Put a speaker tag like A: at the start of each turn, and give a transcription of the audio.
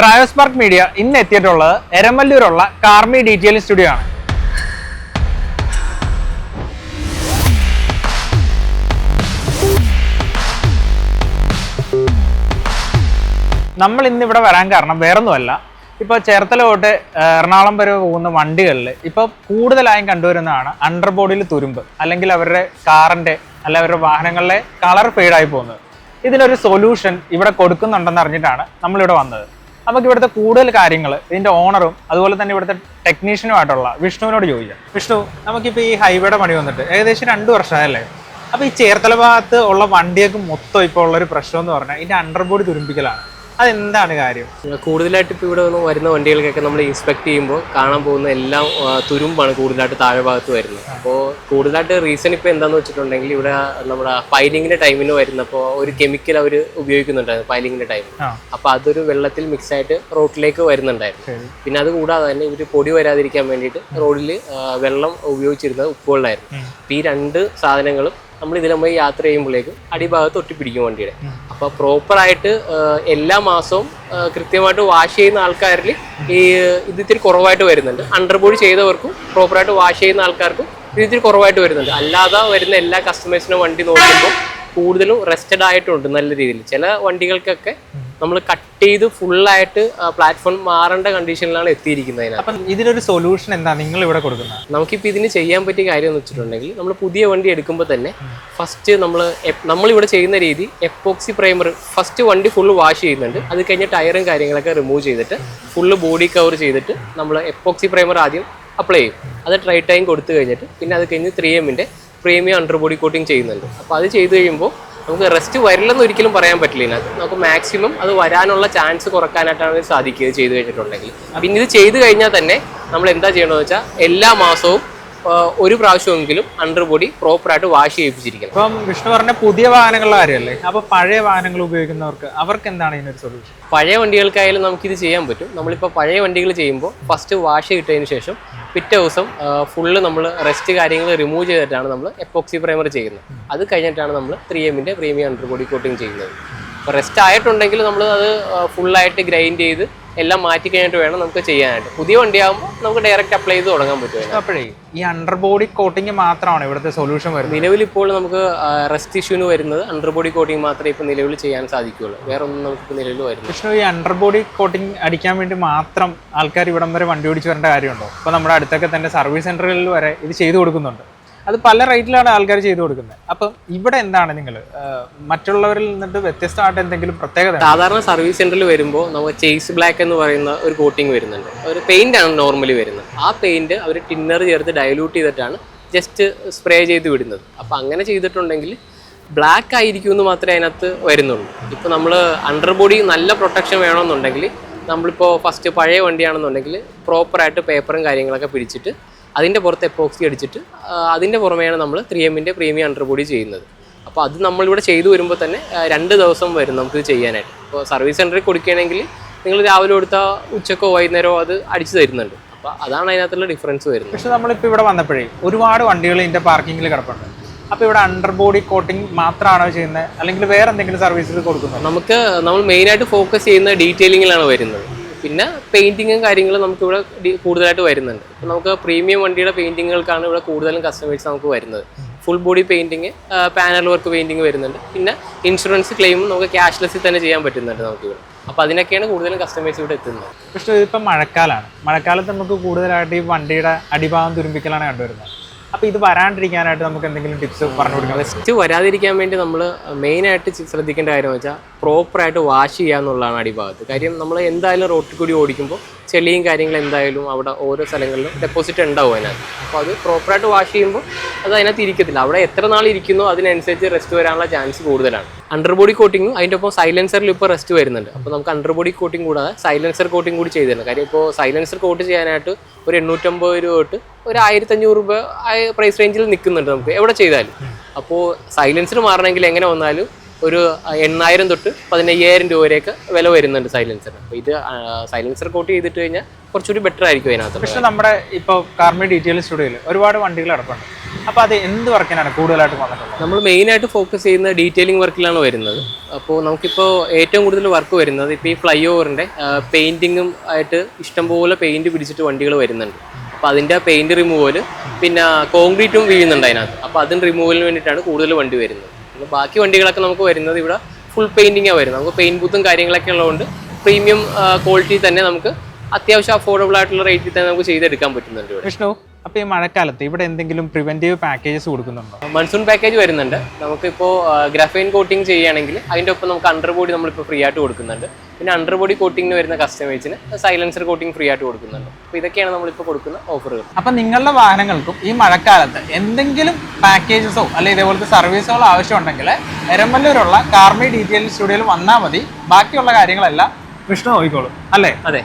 A: ട്രായോസ്പാർക്ക് media ഇന്ന് എത്തിയിട്ടുള്ളത് എരമല്ലൂരുള്ള Karmi detailing studio ആണ്. നമ്മൾ ഇന്ന് ഇവിടെ വരാൻ കാരണം വേറൊന്നുമല്ല, ഇപ്പോൾ ചേർത്തല തൊട്ട് എറണാകുളം വരെ പോകുന്ന വണ്ടികളിൽ ഇപ്പോൾ കൂടുതലായും കണ്ടുവരുന്നതാണ് അണ്ടർ ബോഡിയിൽ തുരുമ്പ്, അല്ലെങ്കിൽ അവരുടെ കാറിൻ്റെ അല്ല അവരുടെ വാഹനങ്ങളിലെ കളർ ഫെയ്ഡായി പോകുന്നത്. ഇതിനൊരു സൊല്യൂഷൻ ഇവിടെ കൊടുക്കുന്നുണ്ടെന്ന് അറിഞ്ഞിട്ടാണ് നമ്മളിവിടെ വന്നത്. നമുക്ക് ഇവിടുത്തെ കൂടുതൽ കാര്യങ്ങൾ ഇതിൻ്റെ ഓണറും അതുപോലെ തന്നെ ഇവിടുത്തെ ടെക്നീഷ്യനുമായിട്ടുള്ള വിഷ്ണുവിനോട് ചോദിക്കാം. വിഷ്ണു, നമുക്കിപ്പോൾ ഈ ഹൈവേയുടെ പണി വന്നിട്ട് ഏകദേശം 2 വർഷമായല്ലേ? അപ്പോൾ ഈ ചേർത്തല ഭാഗത്ത് ഉള്ള വണ്ടിയൊക്കെ മൊത്തം ഇപ്പോൾ ഉള്ളൊരു പ്രശ്നം എന്ന് പറഞ്ഞാൽ ഇതിൻ്റെ അണ്ടർ ബോഡി തുരുമ്പിക്കലാണ്. അതെന്താണ് കാര്യം?
B: കൂടുതലായിട്ട് ഇപ്പോൾ ഇവിടെ വരുന്ന വണ്ടികൾക്കൊക്കെ നമ്മൾ ഇൻസ്പെക്ട് ചെയ്യുമ്പോൾ കാണാൻ പോകുന്ന എല്ലാം തുരുമ്പാണ് കൂടുതലായിട്ട് താഴെ ഭാഗത്ത് വരുന്നത്. അപ്പോൾ കൂടുതലായിട്ട് റീസൺ ഇപ്പോൾ എന്താണെന്ന് വെച്ചിട്ടുണ്ടെങ്കിൽ ഇവിടെ നമ്മുടെ പൈലിങ്ങിൻ്റെ ടൈമിന് വരുന്നപ്പോൾ ഒരു കെമിക്കൽ അവർ ഉപയോഗിക്കുന്നുണ്ടായിരുന്നു പൈലിങ്ങിൻ്റെ ടൈമിൽ. അപ്പോൾ അതൊരു വെള്ളത്തിൽ മിക്സ് ആയിട്ട് റോഡിലേക്ക് വരുന്നുണ്ടായിരുന്നു. പിന്നെ അത് കൂടാതെ തന്നെ ഇവർ പൊടി വരാതിരിക്കാൻ വേണ്ടിയിട്ട് റോഡിൽ വെള്ളം ഉപയോഗിച്ചിരുന്നത് ഉപ്പുവെള്ളമായിരുന്നു. അപ്പോൾ ഈ 2 സാധനങ്ങളും നമ്മൾ ഇതിലുമായി യാത്ര ചെയ്യുമ്പോഴേക്കും അടിഭാഗത്ത് ഒട്ടിപ്പിടിക്കും വണ്ടിയുടെ. അപ്പോൾ പ്രോപ്പറായിട്ട് എല്ലാ മാസവും കൃത്യമായിട്ട് വാഷ് ചെയ്യുന്ന ആൾക്കാരിൽ ഇത് ഇത്തിരി കുറവായിട്ട് വരുന്നുണ്ട്. അണ്ടർ ബോഡി ചെയ്തവർക്കും പ്രോപ്പറായിട്ട് വാഷ് ചെയ്യുന്ന ആൾക്കാർക്കും ഇത് ഇത്തിരി കുറവായിട്ട് വരുന്നുണ്ട്. അല്ലാതെ വരുന്ന എല്ലാ കസ്റ്റമേഴ്സിനും വണ്ടി നോക്കുമ്പോൾ കൂടുതലും റെസ്റ്റഡ് ആയിട്ടുണ്ട് നല്ല രീതിയിൽ. ചില വണ്ടികൾക്കൊക്കെ നമ്മൾ കട്ട് ചെയ്ത് ഫുള്ളായിട്ട് പ്ലാറ്റ്ഫോം മാറേണ്ട കണ്ടീഷനിലാണ് എത്തിയിരിക്കുന്നത്.
A: അപ്പം ഇതിനൊരു സൊല്യൂഷൻ എന്താ നിങ്ങൾ ഇവിടെ കൊടുക്കുന്നത്?
B: നമുക്കിപ്പോൾ ഇതിന് ചെയ്യാൻ പറ്റിയ കാര്യം എന്ന് വെച്ചിട്ടുണ്ടെങ്കിൽ നമ്മൾ പുതിയ വണ്ടി എടുക്കുമ്പോൾ തന്നെ ഫസ്റ്റ് നമ്മളിവിടെ ചെയ്യുന്ന രീതി എപ്പോക്സി പ്രൈമർ ഫസ്റ്റ് വണ്ടി ഫുള്ള് വാഷ് ചെയ്യുന്നുണ്ട്. അത് കഴിഞ്ഞ് ടയറും കാര്യങ്ങളൊക്കെ റിമൂവ് ചെയ്തിട്ട് ഫുള്ള് ബോഡി കവർ ചെയ്തിട്ട് നമ്മൾ എപ്പോക്സി പ്രൈമർ ആദ്യം അപ്ലൈ ചെയ്യും. അത് ട്രൈ ടൈം കൊടുത്തു കഴിഞ്ഞിട്ട് പിന്നെ അത് കഴിഞ്ഞ് 3M premium under body coating ചെയ്യുന്നുണ്ട്. അപ്പോൾ അത് ചെയ്ത് കഴിയുമ്പോൾ നമുക്ക് റെസ്റ്റ് വരില്ലെന്ന് ഒരിക്കലും പറയാൻ പറ്റില്ല. ഇതിനകത്ത് നമുക്ക് മാക്സിമം അത് വരാനുള്ള ചാൻസ് കുറക്കാനായിട്ടാണ് സാധിക്കുക ചെയ്ത് കഴിഞ്ഞിട്ടുണ്ടെങ്കിൽ. പിന്നെ ഇത് ചെയ്ത് കഴിഞ്ഞാൽ തന്നെ നമ്മൾ എന്താ ചെയ്യണമെന്ന് വെച്ചാൽ എല്ലാ മാസവും ഒരു പ്രാവശ്യമെങ്കിലും അണ്ടർ ബോഡി പ്രോപ്പറായിട്ട് വാഷ് ചെയ്യിപ്പിച്ചിരിക്കണം.
A: ഇപ്പം വിഷ്ണു പറഞ്ഞ പുതിയ വാഹനങ്ങളുടെ കാര്യമല്ലേ, അപ്പോൾ പഴയ വാഹനങ്ങൾ അവർക്ക് എന്താണ് ഇതിനൊരു സൊല്യൂഷൻ?
B: പഴയ വണ്ടികൾക്കായാലും നമുക്കിത് ചെയ്യാൻ പറ്റും. നമ്മളിപ്പോൾ പഴയ വണ്ടികൾ ചെയ്യുമ്പോൾ ഫസ്റ്റ് വാഷ് ഇട്ടതിന് ശേഷം പിറ്റേ ദിവസം ഫുള്ള് നമ്മൾ റെസ്റ്റ് കാര്യങ്ങൾ റിമൂവ് ചെയ്തിട്ടാണ് നമ്മൾ എപ്പോക്സി പ്രൈമർ ചെയ്യുന്നത്. അത് കഴിഞ്ഞിട്ടാണ് നമ്മൾ 3M premium under body coating ചെയ്യുന്നത്. അപ്പോൾ റെസ്റ്റ് ആയിട്ടുണ്ടെങ്കിൽ നമ്മൾ അത് ഫുള്ളായിട്ട് ഗ്രൈൻഡ് ചെയ്ത് എല്ലാം മാറ്റി കഴിഞ്ഞിട്ട് വേണം നമുക്ക് ചെയ്യാനായിട്ട്. പുതിയ വണ്ടിയാകുമ്പോൾ നമുക്ക് ഡയറക്റ്റ് അപ്ലൈ ചെയ്ത് തുടങ്ങാൻ പറ്റും.
A: അപ്പോഴേ ഈ അണ്ടർ ബോഡി കോട്ടിങ് മാത്രമാണ് ഇവിടുത്തെ സൊല്യൂഷൻ വരുന്നത്?
B: നിലവിൽ ഇപ്പോൾ നമുക്ക് റെസ്റ്റ് ഇഷ്യൂന് വരുന്നത് അണ്ടർ ബോഡി കോട്ടിങ് മാത്രമേ ഇപ്പോൾ നിലവിൽ ചെയ്യാൻ സാധിക്കുകയുള്ളൂ. വേറെ ഒന്നും നമുക്ക് നിലവിൽ വരുന്നത്.
A: വിഷ്ണു, ഈ അണ്ടർ ബോഡി കോട്ടിങ് അടിക്കാൻ വേണ്ടി മാത്രം ആൾക്കാർ ഇവിടം വരെ വണ്ടി ഓടിച്ച് വരേണ്ട കാര്യമുണ്ടോ? ഇപ്പോൾ നമ്മുടെ അടുത്തൊക്കെ തന്നെ സർവീസ് സെൻ്ററുകളിൽ വരെ ഇത് ചെയ്തു കൊടുക്കുന്നുണ്ട്. അത് പല റേറ്റിലാണ് ആൾക്കാർ ചെയ്തു കൊടുക്കുന്നത്. അപ്പം ഇവിടെ എന്താണ് നിങ്ങൾ മറ്റുള്ളവരിൽ നിന്നിട്ട് വ്യത്യസ്തമായിട്ട് എന്തെങ്കിലും പ്രത്യേകത?
B: സാധാരണ സർവീസ് സെന്ററിൽ വരുമ്പോൾ നമുക്ക് ചേസ് ബ്ലാക്ക് എന്ന് പറയുന്ന ഒരു കോട്ടിങ് വരുന്നുണ്ട്. ഒരു പെയിന്റ് ആണ് നോർമലി വരുന്നത്. ആ പെയിന്റ് അവർ ടിന്നർ ചേർത്ത് ഡയലൂട്ട് ചെയ്തിട്ടാണ് ജസ്റ്റ് സ്പ്രേ ചെയ്ത് വിടുന്നത്. അപ്പം അങ്ങനെ ചെയ്തിട്ടുണ്ടെങ്കിൽ ബ്ലാക്ക് ആയിരിക്കും എന്ന് മാത്രമേ അതിനകത്ത് വരുന്നുള്ളൂ. ഇപ്പോൾ നമ്മൾ അണ്ടർ ബോഡി നല്ല പ്രൊട്ടക്ഷൻ വേണമെന്നുണ്ടെങ്കിൽ നമ്മളിപ്പോൾ ഫസ്റ്റ് പഴയ വണ്ടിയാണെന്നുണ്ടെങ്കിൽ പ്രോപ്പറായിട്ട് പേപ്പറും കാര്യങ്ങളൊക്കെ പിടിച്ചിട്ട് അതിൻ്റെ പുറത്ത് എപ്പോക്സി അടിച്ചിട്ട് അതിൻ്റെ പുറമെയാണ് നമ്മൾ 3M പ്രീമിയം അണ്ടർ ബോഡി ചെയ്യുന്നത്. അപ്പോൾ അത് നമ്മളിവിടെ ചെയ്തു വരുമ്പോൾ തന്നെ 2 ദിവസം വരും നമുക്ക് ചെയ്യാനായിട്ട്. ഇപ്പോൾ സർവീസ് സെൻറ്ററിൽ കൊടുക്കുകയാണെങ്കിൽ നിങ്ങൾ രാവിലെ കൊടുത്താൽ ഉച്ചക്കോ വൈകുന്നേരമോ അത് അടിച്ചു തരുന്നുണ്ട്. അപ്പോൾ അതാണ് അതിനകത്തുള്ള ഡിഫറൻസ് വരുന്നത്.
A: പക്ഷേ നമ്മളിപ്പോൾ ഇവിടെ വന്നപ്പോഴേ ഒരുപാട് വണ്ടികൾ ഇതിൻ്റെ പാർക്കിങ്ങിൽ കിടപ്പുണ്ട്. അപ്പോൾ ഇവിടെ അണ്ടർ ബോഡി കോട്ടിങ് മാത്രമാണോ ചെയ്യുന്നത്, അല്ലെങ്കിൽ വേറെ എന്തെങ്കിലും സർവീസുകൾ കൊടുക്കുന്നത്?
B: നമ്മൾ മെയിനായിട്ട് ഫോക്കസ് ചെയ്യുന്ന ഡീറ്റെയിലിങ്ങിലാണ് വരുന്നത്. പിന്നെ പെയിൻറ്റിങ്ങും കാര്യങ്ങളും നമുക്കിവിടെ കൂടുതലായിട്ട് വരുന്നുണ്ട്. ഇപ്പോൾ നമുക്ക് പ്രീമിയം വണ്ടിയുടെ പെയിൻറ്റിങ്ങുകൾക്കാണ് ഇവിടെ കൂടുതലും കസ്റ്റമേഴ്സ് നമുക്ക് വരുന്നത്. Full body painting, panel work painting വരുന്നുണ്ട്. പിന്നെ ഇൻഷുറൻസ് ക്ലെയിമും നമുക്ക് ക്യാഷ്ലെസ്സിൽ തന്നെ ചെയ്യാൻ പറ്റുന്നുണ്ട് നമുക്കിവിടെ. അപ്പോൾ അതിനൊക്കെയാണ് കൂടുതലും കസ്റ്റമേഴ്സ് ഇവിടെ എത്തുന്നത്.
A: പക്ഷേ ഇതിപ്പം മഴക്കാലമാണ്. മഴക്കാലത്ത് നമുക്ക് കൂടുതലായിട്ട് ഈ വണ്ടിയുടെ അടിഭാഗം തുരുമ്പിക്കലാണ് കണ്ടുവരുന്നത്. അപ്പോൾ ഇത് വരാണ്ടിരിക്കാനായിട്ട് നമുക്ക് എന്തെങ്കിലും ടിപ്സ് പറഞ്ഞു കൊടുക്കാം?
B: റെസ്റ്റ് വരാതിരിക്കാൻ വേണ്ടി നമ്മൾ മെയിനായിട്ട് ശ്രദ്ധിക്കേണ്ട കാര്യം വെച്ചാൽ പ്രോപ്പറായിട്ട് വാഷ് ചെയ്യുക എന്നുള്ളതാണ് അടിഭാഗത്ത്. കാര്യം നമ്മൾ എന്തായാലും റോട്ടിൽ കൂടി ഓടിക്കുമ്പോൾ ചെളിയും കാര്യങ്ങളും എന്തായാലും അവിടെ ഓരോ സ്ഥലങ്ങളിലും ഡെപ്പോസിറ്റ് ഉണ്ടാവും അതിനകത്ത്. അപ്പോൾ അത് പ്രോപ്പറായിട്ട് വാഷ് ചെയ്യുമ്പോൾ അത് അതിനകത്ത് ഇരിക്കത്തില്ല. അവിടെ എത്ര നാൾ ഇരിക്കുന്നോ അതിനനുസരിച്ച് റെസ്റ്റ് വരാനുള്ള ചാൻസ് കൂടുതലാണ്. അണ്ടർ ബോഡി കോട്ടിങ്ങും അതിൻ്റെ ഒപ്പം സൈലൻസറിൽ ഇപ്പോൾ റെസ്റ്റ് വരുന്നുണ്ട്. അപ്പോൾ നമുക്ക് അണ്ടർ ബോഡി കോട്ടിങ് കൂടാതെ സൈലൻസർ കോട്ടിങ് കൂടി ചെയ്ത് തരണം. കാര്യം ഇപ്പോൾ സൈലൻസർ കോട്ട് ചെയ്യാനായിട്ട് ഒരു 850 രൂപ തൊട്ട് ഒരു 1500 രൂപ പ്രൈസ് റേഞ്ചിൽ നിൽക്കുന്നുണ്ട് നമുക്ക് എവിടെ ചെയ്താലും. അപ്പോൾ സൈലൻസർ മാറണമെങ്കിൽ എങ്ങനെ വന്നാലും ഒരു 8000 തൊട്ട് 15000 രൂപ വരെയൊക്കെ വില വരുന്നുണ്ട് സൈലൻസർ. അപ്പോൾ ഇത് സൈലൻസർ കോട്ട് ചെയ്തിട്ട് കഴിഞ്ഞാൽ കുറച്ചുകൂടി ബെറ്റർ ആയിരിക്കും അതിനകത്ത്.
A: പക്ഷേ നമ്മുടെ ഇപ്പോൾ കാർമി ഡീറ്റെയിൽ സ്റ്റുഡിയോയിൽ ഒരുപാട് വണ്ടികൾ കിടപ്പുണ്ട്. അപ്പോൾ അത് എന്ത് വർക്കിനാണ് കൂടുതലായിട്ട് വന്നിട്ടുള്ളത്?
B: നമ്മൾ മെയിനായിട്ട് ഫോക്കസ് ചെയ്യുന്ന ഡീറ്റെയിലിംഗ് വർക്കിലാണ് വരുന്നത്. അപ്പോൾ നമുക്കിപ്പോൾ ഏറ്റവും കൂടുതൽ വർക്ക് വരുന്നത് ഇപ്പോൾ ഈ ഫ്ലൈ ഓവറിൻ്റെ പെയിൻറ്റിങ്ങും ആയിട്ട് ഇഷ്ടംപോലെ പെയിൻറ്റ് പിടിച്ചിട്ട് വണ്ടികൾ വരുന്നുണ്ട്. അപ്പോൾ അതിൻ്റെ പെയിൻറ്റ് റിമൂവൽ, പിന്നെ കോൺക്രീറ്റും വീഴുന്നുണ്ട് അതിനകത്ത്. അപ്പോൾ അതിന് റിമൂവലിന് വേണ്ടിയിട്ടാണ് കൂടുതൽ വണ്ടി വരുന്നത്. പിന്നെ ബാക്കി വണ്ടികളൊക്കെ നമുക്ക് വരുന്നത് ഇവിടെ ഫുൾ പെയിൻറ്റിങ്ങാണ് വരുന്നത്. നമുക്ക് പെയിൻറ്റ് ബൂത്തും കാര്യങ്ങളൊക്കെ ഉള്ളതുകൊണ്ട് പ്രീമിയം ക്വാളിറ്റി തന്നെ നമുക്ക് അത്യാവശ്യം അഫോർഡബിൾ ആയിട്ടുള്ള റേറ്റിൽ തന്നെ നമുക്ക് ചെയ്തെടുക്കാൻ പറ്റുന്നുണ്ട് ഇവിടെ.
A: വിഷ്ണു, അപ്പോൾ ഈ മഴക്കാലത്ത് ഇവിടെ എന്തെങ്കിലും പ്രിവെന്റീവ് പാക്കേജസ് കൊടുക്കുന്നുണ്ടോ?
B: മൺസൂൺ പാക്കേജ് വരുന്നുണ്ട്. നമുക്കിപ്പോൾ ഗ്രാഫൈൻ കോട്ടിങ് ചെയ്യുകയാണെങ്കിൽ അതിൻ്റെ ഒപ്പം നമുക്ക് അണ്ടർബോഡി നമ്മളിപ്പോൾ ഫ്രീ ആയിട്ട് കൊടുക്കുന്നുണ്ട്. പിന്നെ അണ്ടർബോഡി കോട്ടിങ്ങിന് വരുന്ന കസ്റ്റമേഴ്സിന് സൈലൻസർ കോട്ടിങ് ഫ്രീ ആയിട്ട് കൊടുക്കുന്നുണ്ട്. അപ്പോൾ ഇതൊക്കെയാണ് നമ്മളിപ്പോൾ കൊടുക്കുന്ന ഓഫറുകൾ.
A: അപ്പം നിങ്ങളുടെ വാഹനങ്ങൾക്കും ഈ മഴക്കാലത്ത് എന്തെങ്കിലും പാക്കേജസോ അല്ലെങ്കിൽ ഇതേപോലത്തെ സർവീസുകളോ ആവശ്യമുണ്ടെങ്കിൽ എരമല്ലൂരുള്ള കാർമി ഡീറ്റെയിൽ സ്റ്റുഡിയോയിൽ വന്നാൽ മതി. ബാക്കിയുള്ള കാര്യങ്ങളെല്ലാം വിഷ്ണു നോക്കിക്കോളും അല്ലേ?
B: അതെ.